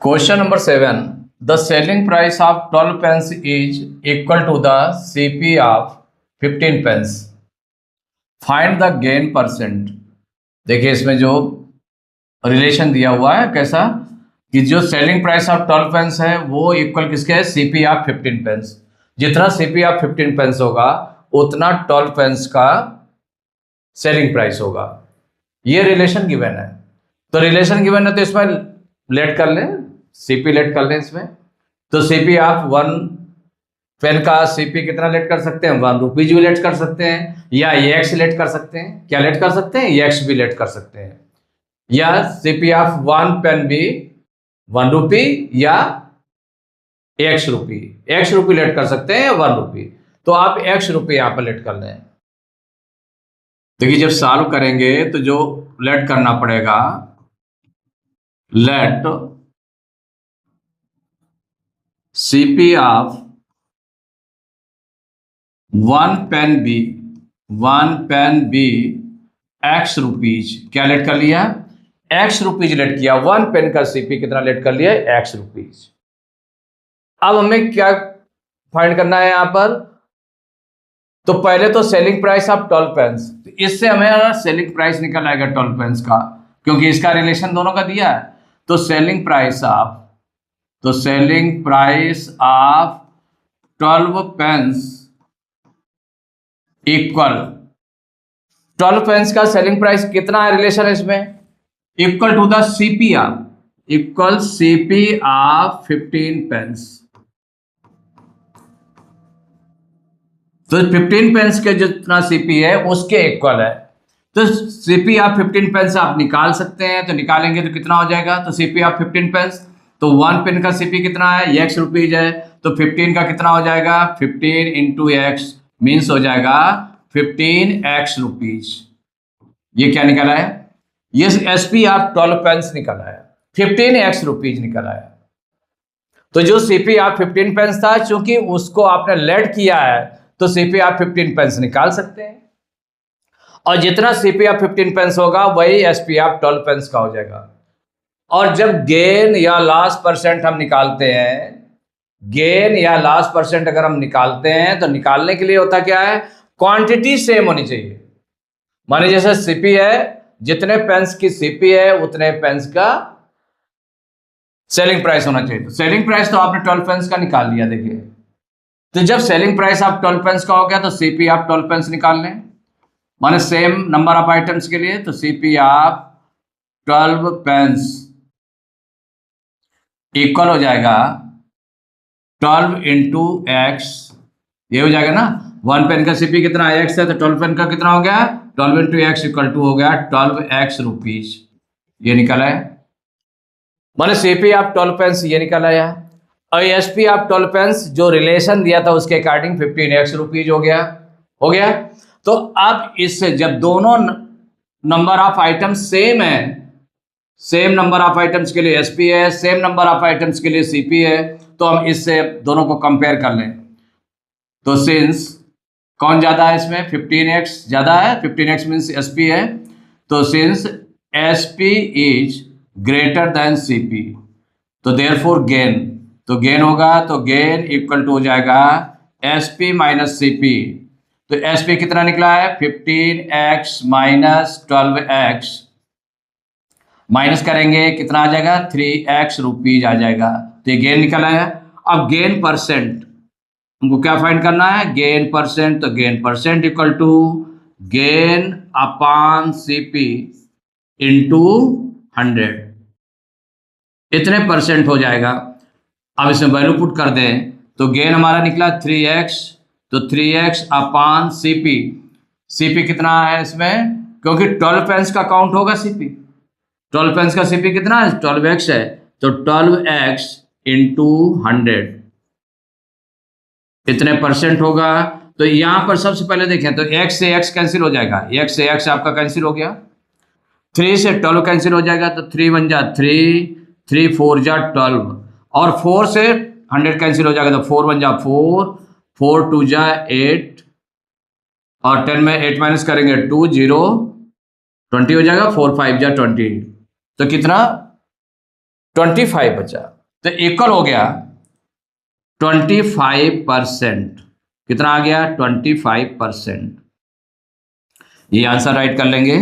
Question number 7. The selling price of 12 pence is equal to the CP of 15 pence. Find the gain percent. देखिए इसमें जो relation दिया हुआ है कैसा कि जो सेलिंग प्राइस ऑफ 12 पेंस है वो इक्वल किसके है सीपी ऑफ 15 पेंस। जितना सीपी ऑफ 15 पेंस होगा उतना 12 पेंस का सेलिंग प्राइस होगा। ये रिलेशन गिवन है। तो रिलेशन गिवन है तो इसमें लेट कर लें, सीपी लेट कर लें इसमें। तो सीपी आप 1 पेन का सीपी कितना लेट कर सकते हैं, 1 रुपीज भी लेट कर सकते हैं, या एक्स लेट कर सकते हैं। क्या लेट कर सकते हैं? एक्स भी लेट कर सकते हैं। या सीपी ऑफ 1 पेन भी 1 रुपी या एक्स रुपी लेट कर सकते हैं या 1 रुपी। तो आप एक्स रुपी यहां पर लेट कर लें। देखिए जब सॉल्व करेंगे तो जो लेट करना पड़ेगा, let CP of 1 pen be x rupees. क्या लेट कर लिया? एक्स रुपीज लेट किया। 1 पेन का सीपी कितना लेट कर लिया? X rupees. अब हमें क्या फाइंड करना है यहां पर? तो पहले तो सेलिंग प्राइस ऑफ 12 पेन्स, तो इससे हमें सेलिंग प्राइस निकल आएगा 12 पेन्स का, क्योंकि इसका रिलेशन दोनों का दिया है। तो selling price of 12 pens equal 12 pens का सेलिंग प्राइस कितना है, रिलेशन है इसमें, equal to the CP of 15 pens. तो 15 पेन्स के जितना सीपी है उसके इक्वल है। तो सीपी ऑफ 15 पेन्स आप निकाल सकते हैं। तो निकालेंगे तो कितना हो जाएगा? तो सीपी ऑफ 15 पेन्स, तो 1 पेन का सीपी कितना है? एक्स रुपीज है। तो 15 का कितना हो जाएगा? 15 इंटू एक्स मीन्स हो जाएगा 15 एक्स रुपीज। ये क्या निकला है? ये एसपी ऑफ 12 पेन्स निकला है, 15 एक्स रुपीज निकला है। तो जो सीपी ऑफ 15 पेन्स था, चूंकि उसको आपने लेट किया है तो सीपी ऑफ 15 पेन्स निकाल सकते हैं, और जितना सीपी ऑफ 15 पेन्स होगा वही एसपी ऑफ 12 पेन्स का हो जाएगा। और जब गेन या लॉस परसेंट हम निकालते हैं, गेन या लॉस परसेंट अगर हम निकालते हैं तो निकालने के लिए होता क्या है? क्वांटिटी सेम होनी चाहिए। माने जैसे सीपी है, जितने पेन्स की सीपी है उतने पेन्स का सेलिंग प्राइस होना चाहिए। तो सेलिंग प्राइस तो आपने 12 पेन्स का निकाल लिया। देखिए तो जब सेलिंग प्राइस ऑफ 12 पेन्स का हो गया तो सीपी ऑफ 12 पेन्स निकाल लें। माने सेम नंबर ऑफ आइटम्स के लिए तो सीपी ऑफ 12 पेन्स इक्वल हो जाएगा 12 इंटू एक्स। ये हो जाएगा ना, 1 पेन का सीपी कितना एक्स है, तो 12 पेन का कितना हो गया? 12 इंटू एक्स इक्वल टू हो गया 12 एक्स रुपीज। ये निकला है। माने सीपी ऑफ 12 पेन्स ये निकल आया। और एसपी ऑफ 12 पेन्स जो रिलेशन दिया था उसके अकॉर्डिंग 15 एक्स रुपीज हो गया। तो अब इससे जब दोनों नंबर ऑफ आइटम्स सेम है, सेम नंबर ऑफ आइटम्स के लिए एसपी है, सेम नंबर ऑफ आइटम्स के लिए सीपी है, तो हम इससे दोनों को कंपेयर कर लें। तो सिंस कौन ज्यादा है इसमें? 15x ज्यादा है, 15x मीन्स एसपी है। तो since SP is greater then CP, तो देयरफॉर गेन, तो गेन होगा, तो गेन इक्वल टू हो जाएगा एसपी माइनस सीपी। तो एसपी कितना निकला है? 15x माइनस 12x, माइनस करेंगे कितना आ जाएगा? 3x रुपीज आ जाएगा। तो ये गेन निकल आया। अब गेन परसेंट हमको क्या फाइंड करना है? Gain percent. तो gain percent equal to gain upon CP into 100, इतने परसेंट हो जाएगा। अब इसमें वैल्यू पुट कर दें तो गेन हमारा निकला 3x, तो 3x अपॉन सीपी। सीपी कितना है इसमें? क्योंकि 12 पेन्स का काउंट होगा सीपी, 12 पेन्स का सीपी कितना है? 12x है, तो 12x इंटू 100 इतने परसेंट होगा। तो यहां पर सबसे पहले देखें तो x से x कैंसिल हो जाएगा, x से x आपका कैंसिल हो गया, 3 से 12 कैंसिल हो जाएगा, तो 3 1 जा 3, 3 4 जा 12, और 4 से 100 कैंसिल हो जाएगा, तो 4 1 जा 4, 4 2 जा 8, और 10 में 8 माइनस करेंगे 2 0 20 हो जाएगा, 4 5 जा 20। तो कितना 25 बचा, तो इक्वल हो गया 25%। कितना आ गया? 25%। ये आंसर राइट कर लेंगे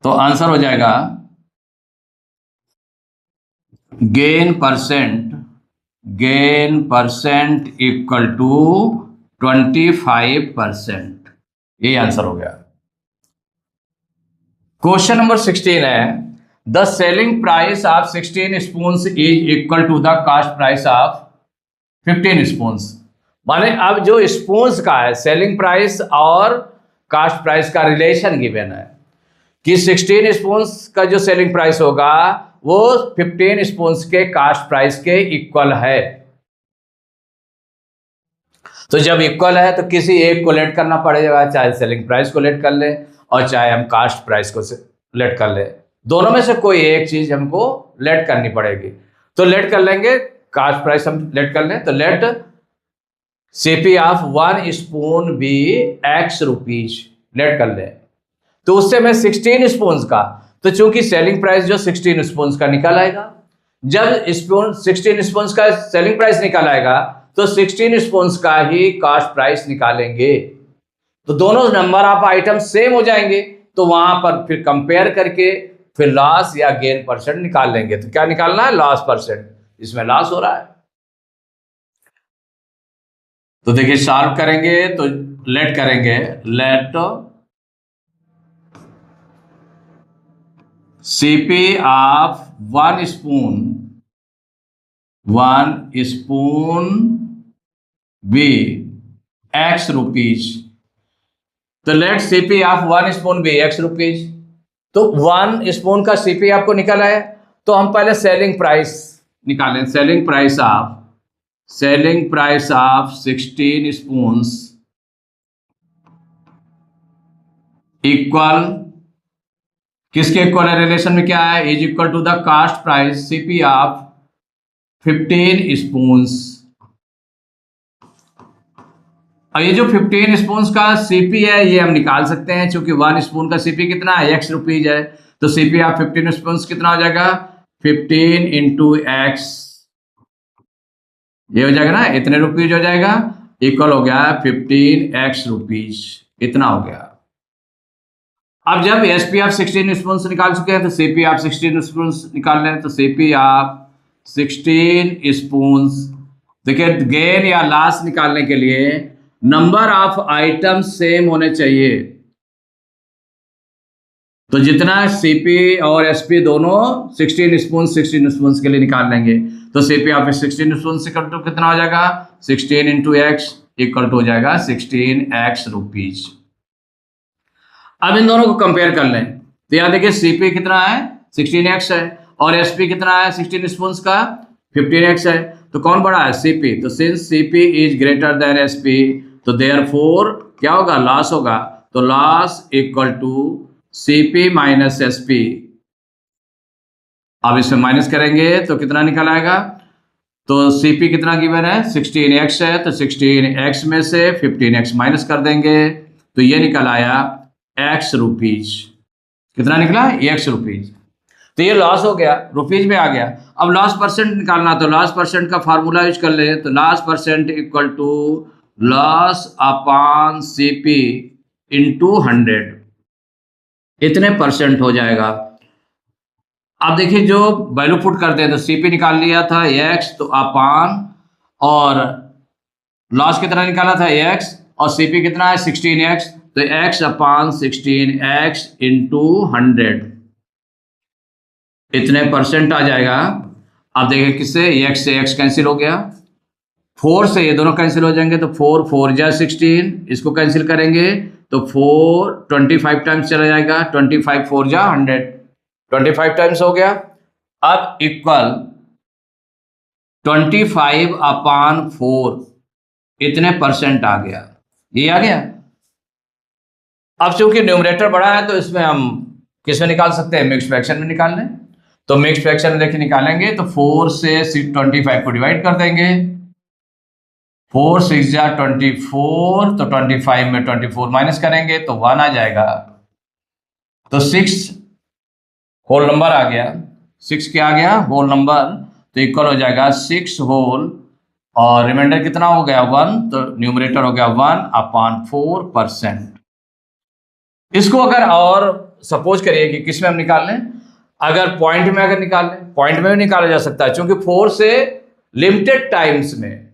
तो आंसर हो जाएगा गेन परसेंट इक्वल टू 25%। यही आंसर हो गया। क्वेश्चन नंबर 16 है, the selling price of 16 spoons is equal to the cost price of 15 spoons. माने अब जो स्पून्स का है सेलिंग प्राइस और कॉस्ट प्राइस का रिलेशन गिवन है कि 16 स्पून्स का जो सेलिंग प्राइस होगा वो 15 स्पून्स के कॉस्ट प्राइस के इक्वल है। तो जब इक्वल है तो किसी एक को लेट करना पड़ेगा, चाहे सेलिंग प्राइस को लेट कर ले और चाहे हम कॉस्ट प्राइस को लेट कर ले। दोनों में से कोई एक चीज हमको लेट करनी पड़ेगी। तो लेट कर लेंगे, कॉस्ट प्राइस हम लेट कर लें, तो let CP of 1 spoon be x rupees let कर ले। तो उससे मैं 16 स्पून का, तो चूंकि सेलिंग प्राइस जो 16 स्पून का निकल आएगा, जब स्पून 16 स्पून का सेलिंग प्राइस निकल आएगा तो 16 स्पून का ही कॉस्ट प्राइस निकालेंगे। तो दोनों नंबर ऑफ आइटम सेम हो जाएंगे, तो वहां पर फिर कंपेयर करके फिर लॉस या गेन परसेंट निकाल लेंगे। तो क्या निकालना है? Loss percent. इसमें लॉस हो रहा है तो देखिए सॉल्व करेंगे तो लेट करेंगे, let CP of 1 spoon be x rupees. तो let CP of 1 spoon be x rupees. तो 1 स्पून का सीपी आपको निकला है, तो हम पहले सेलिंग प्राइस निकालें। Selling price of 16 spoons equal, किसके इक्वल है? रिलेशन में क्या है? Is equal to the cost price CP of 15 spoons. और ये जो 15 स्पून्स का सीपी है ये हम निकाल सकते हैं, क्योंकि 1 स्पून का सीपी कितना है? एक्स रुपीज है। तो सीपी ऑफ 15 स्पून्स कितना हो जाएगा? 15 इंटू एक्स, ये हो जाएगा ना, इतने रुपीज हो जाएगा, इक्वल हो गया 15 एक्स रुपीज। इतना हो गया। अब जब एसपी ऑफ 16 स्पून निकाल चुके हैं तो सीपी ऑफ 16 स्पून निकाल लें। तो सीपी ऑफ 16 स्पून, देखिए गेन या लॉस निकालने के लिए नंबर ऑफ आइटम सेम होने चाहिए। तो जितना सीपी और एसपी दोनों 16 स्पून के लिए निकाल लेंगे। तो CP of 16 spoon equal to कितना हो जाएगा? 16 इंटू एक्स इक्वल टू हो जाएगा 16 एक्स रुपीज। अब इन दोनों को कंपेयर कर लें तो यहाँ देखिए सीपी कितना है? 16x है, और एसपी कितना है? 16 स्पून का 15x है। तो कौन बड़ा है? सीपी। तो since CP is greater than SP, तो देयरफॉर क्या होगा? लॉस होगा। तो loss equal to CP minus SP. अब इसमें माइनस करेंगे तो कितना निकल आएगा? तो सीपी कितना गिवन है? 16x है, तो 16x में से 15x माइनस कर देंगे तो ये निकल आया एक्स रुपीज। कितना निकला? X rupees. तो ये लॉस हो गया, रुपीज में आ गया। अब लॉस परसेंट निकालना, तो लॉस परसेंट का फार्मूला यूज कर ले। तो loss percent equal to loss upon CP into 100, इतने परसेंट हो जाएगा। अब देखिए जो वैल्यू पुट करते हैं तो सीपी निकाल लिया था एक्स, तो अपॉन, और लॉस कितना निकाला था? एक्स, और सीपी कितना है? 16x, तो x अपॉन 16x इंटू 100, इतने परसेंट आ जाएगा। अब देखिए किससे? x से x कैंसिल हो गया, 4 से ये दोनों कैंसिल हो जाएंगे, तो 4 4 जा 16, इसको कैंसिल करेंगे तो 4 25 टाइम्स चला जाएगा, 25 4 जा 100, 25 टाइम्स हो गया। अब इक्वल 25 अपॉन 4, इतने परसेंट आ गया। ये आ गया। अब चूंकि न्यूमरेटर बड़ा है तो इसमें हम किस में निकाल सकते हैं? मिक्स फ्रैक्शन में निकाल लें। तो मिक्स फ्रैक्शन में देखिए निकालेंगे तो 4 से 25 को डिवाइड कर देंगे, 4 6 जा 24, तो 25 में 24 माइनस करेंगे तो 1 आ जाएगा। तो 6 होल नंबर आ गया, 6 क्या आ गया, होल नंबर, तो इक्वल हो जाएगा 6 होल और रिमाइंडर कितना हो गया 1, तो न्यूमरेटर हो गया 1/4%। इसको अगर और सपोज करिए कि किस में हम निकाल लें, अगर पॉइंट में अगर निकाल लें, पॉइंट में भी निकाला जा सकता है, क्योंकि 4 से लिमिटेड टाइम्स में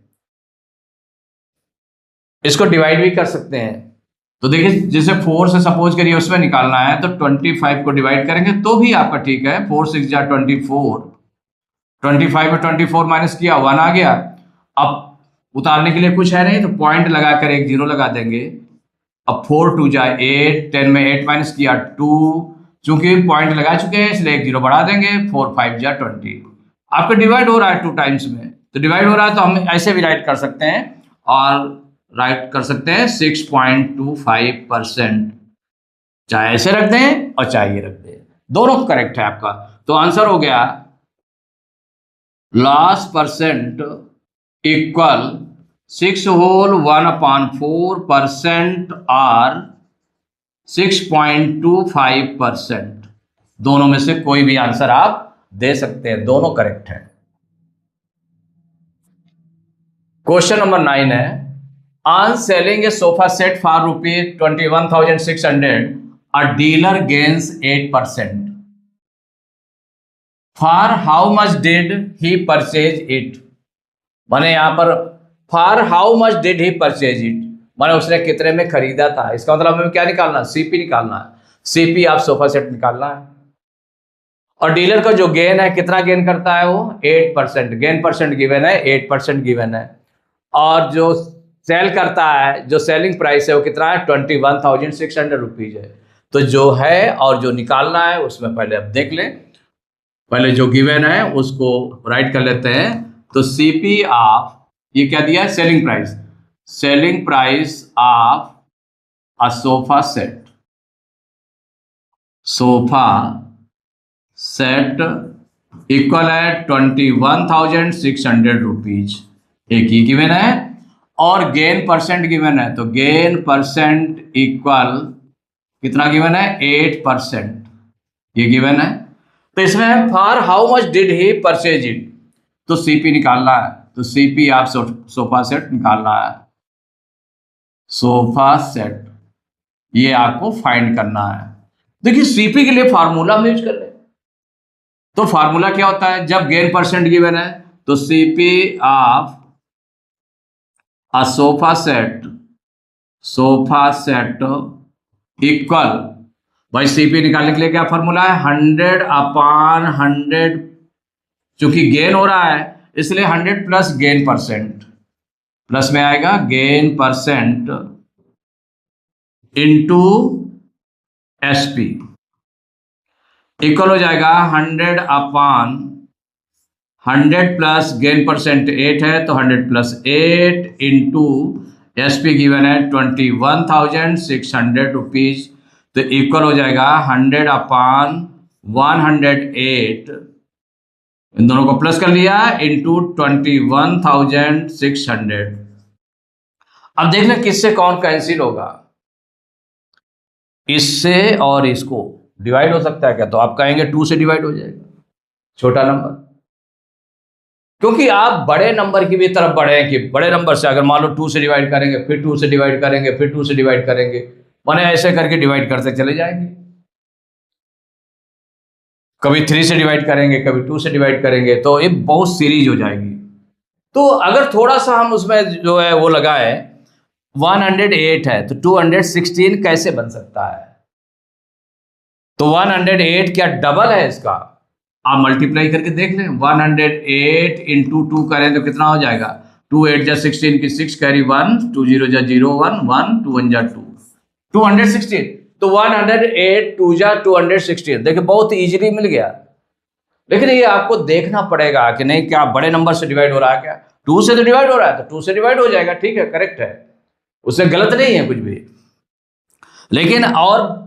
इसको डिवाइड भी कर सकते हैं। तो देखिए जैसे 4 से सपोज करिए उसमें निकालना है तो 25 को डिवाइड करेंगे तो भी आपका ठीक है, 4 6 जा 24, 25 में 24 माइनस किया 1 आ गया। अब उतारने के लिए कुछ है नहीं तो पॉइंट लगाकर एक जीरो लगा देंगे। अब 4 2 जा 8, 10 में 8 माइनस किया 2, चूंकि पॉइंट लगा चुके हैं इसलिए एक जीरो बढ़ा देंगे, 4 5 जा 20। आपका डिवाइड हो रहा है 2 टाइम्स में, तो डिवाइड हो रहा है तो हम ऐसे भी राइट कर सकते हैं, और राइट कर सकते हैं 6.25%, चाहे ऐसे रख दें और चाहे ये रख दें, दोनों करेक्ट है आपका। तो आंसर हो गया लॉस परसेंट इक्वल 6 होल 1/4% और 6.25%। दोनों में से कोई भी आंसर आप दे सकते हैं, दोनों करेक्ट है। क्वेश्चन नंबर 9 है, on selling A sofa set for ₹21,600 a dealer gains 8%. For how much did he purchase it? माने यहाँ पर for how much did he purchase it, माने उसने कितने में खरीदा था। इसका मतलब हमें क्या निकालना है, सीपी निकालना है। सीपी आप सोफा सेट निकालना है, और डीलर का जो गेन है कितना गेन करता है वो 8%, गेन परसेंट गिवन है 8% गिवन है, और जो सेल करता है जो सेलिंग प्राइस है वो कितना है 21,600 रुपीज है। तो जो है और जो निकालना है उसमें पहले अब देख लें, पहले जो गिवन है उसको राइट कर लेते हैं। तो सीपी ऑफ, ये क्या दिया है, selling price, selling price of a sofa set, sofa set equal है 21,600 रुपीज, एक ही गिवन है, और गेन परसेंट गिवन है, तो गेन परसेंट इक्वल कितना गिवन है 8%, ये गिवन है। तो इसमें for how much did he purchase it, तो सीपी निकालना है, तो सीपी आप सोफा सेट निकालना है, सोफा सेट ये आपको फाइंड करना है। देखिए सीपी के लिए फार्मूला हम यूज कर रहे हैं, तो फार्मूला क्या होता है, जब गेन परसेंट गिवन है तो CP of a sofa set equal, भाई सीपी निकालने के लिए क्या फॉर्मूला है 100/100, चूंकि गेन हो रहा है इसलिए 100 प्लस गेन परसेंट, प्लस में आएगा gain percent into SP, equal हो जाएगा 100/100 प्लस गेन परसेंट 8 है तो 100 प्लस 8 इंटू एसपी गिवन है 21,600 रुपीज, तो इक्वल हो जाएगा 100/108, इन दोनों को प्लस कर लिया इंटू 21,600। अब देख लें किससे कौन कैंसिल होगा, इससे और इसको डिवाइड हो सकता है क्या, तो आप कहेंगे 2 से डिवाइड हो जाएगा, छोटा नंबर, क्योंकि आप बड़े नंबर की भी तरफ बढ़े कि बड़े नंबर से अगर मान लो 2 से डिवाइड करेंगे फिर 2 से डिवाइड करेंगे फिर 2 से डिवाइड करेंगे, माने ऐसे करके डिवाइड करते चले जाएंगे, कभी 3 से डिवाइड करेंगे कभी 2 से डिवाइड करेंगे, तो ये बहुत सीरीज हो जाएगी। तो अगर थोड़ा सा हम उसमें जो है वो लगाए, 108 है तो 216 कैसे बन सकता है, तो 108 क्या डबल है इसका, आप मल्टीप्लाई करके देख लें, 108 इंटू 2 करें तो कितना हो जाएगा, 2 8 जा 16 की 6 कैरी 1, 2 0 जा 0 1 1 2 1 जा 2, 216, तो 108 2 जा 216, देखिए बहुत इजीली मिल गया। लेकिन ये आपको देखना पड़ेगा कि नहीं क्या बड़े नंबर से डिवाइड हो रहा है, क्या 2 से तो डिवाइड हो रहा है तो 2 से डिवाइड हो जाएगा, ठीक है करेक्ट है, उससे गलत नहीं है कुछ भी। लेकिन और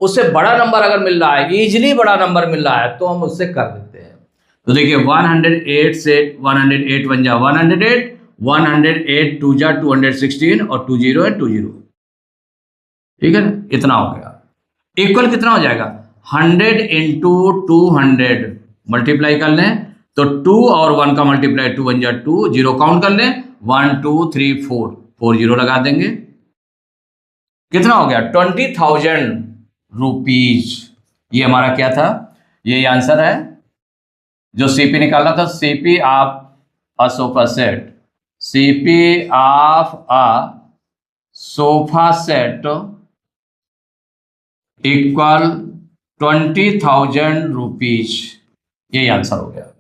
उससे बड़ा नंबर अगर मिल रहा है, इजीली बड़ा नंबर मिल रहा है, तो हम उससे कर देते हैं। तो देखिए 108 से 108 बन जा 108, 108 2 जा 216 और 20 है 20, ठीक है ना, इतना हो गया। इक्वल कितना हो जाएगा, 100 इंटू 200 मल्टीप्लाई कर लें तो 2 और 1 का मल्टीप्लाई 2 बन जाए 2, 0 काउंट कर लें 1 2 3 4 0 लगा देंगे। कितना हो गया 20,000 रुपीज। ये हमारा क्या था, ये आंसर है जो सीपी निकालना था। CP of a sofa set, CP of a sofa set equal 20,000 rupees, यही आंसर हो गया।